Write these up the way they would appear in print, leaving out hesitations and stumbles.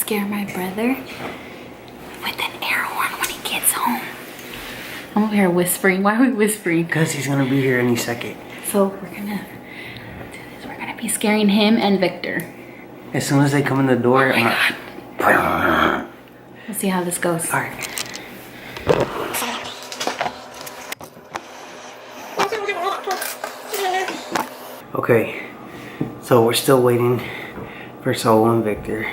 scare my brother with an air horn when he gets home. I'm over here whispering. Why are we whispering? Because he's gonna be here any second. So we're gonna do this. We're gonna be scaring him and Victor. As soon as they come in the door, Oh my God. Let's see how this goes. All right. Okay, so we're still waiting for Solo and Victor.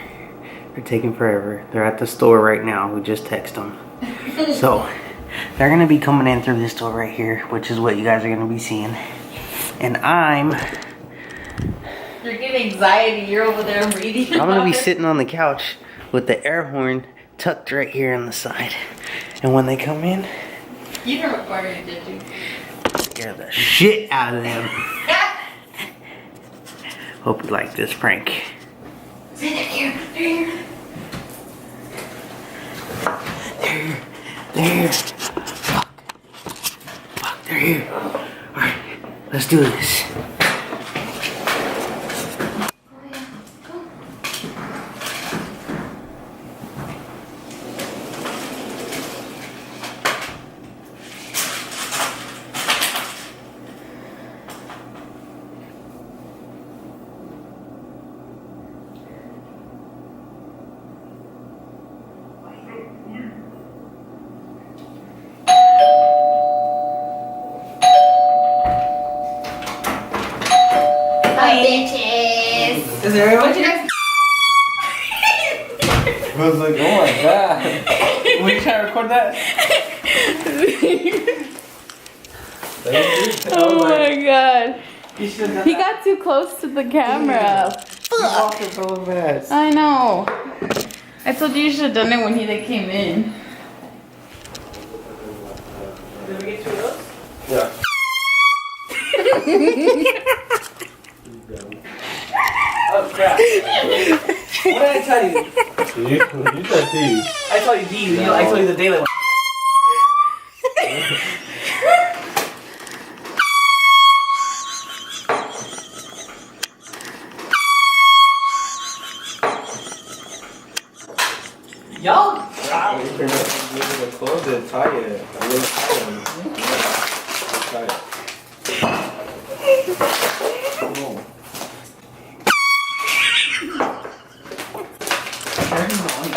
They're taking forever. They're at the store right now. We just texted them. So they're gonna be coming in through this door right here, which is what you guys are gonna be seeing. And You're getting anxiety. You're over there reading. I'm gonna be sitting on the couch with the air horn tucked right here on the side. And when they come in, You didn't record it, did you? scare the shit out of them. Hope you like this prank. They're here. They're here. They're here. Fuck. Fuck, they're here. Alright, let's do this. Bitches. Is there anyone? What you guys? I was like, oh my God. Were you trying to record that? Oh my God. You should have done He that. got too close to the camera. You walked it so fast. I know. I told you should have done it when they came in. Did we get 2 of those? Yeah. Oh crap. What did I tell you? You said these. I told you these. I told you the daylight one. Y'all. Wow. You're gonna close it, tie it. I'm gonna tie them.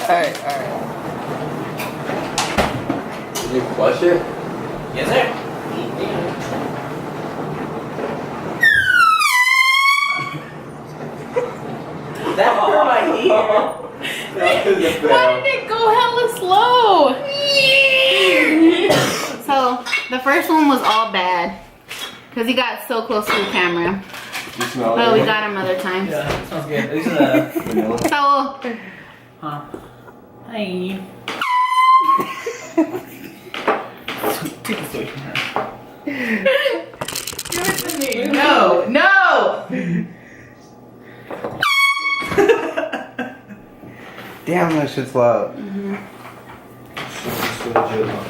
Tie it. Alright. Did you flush it? Yes, sir. That hurt my ear. Why did it go hella slow? So the first one was all bad because he got so close to the camera. You smell But we it? got him other times. Yeah, sounds good. These are the. Vanilla. So Huh. Hi. Take this away from her. give it to me. No. Damn, that shit's loud. So legit, huh?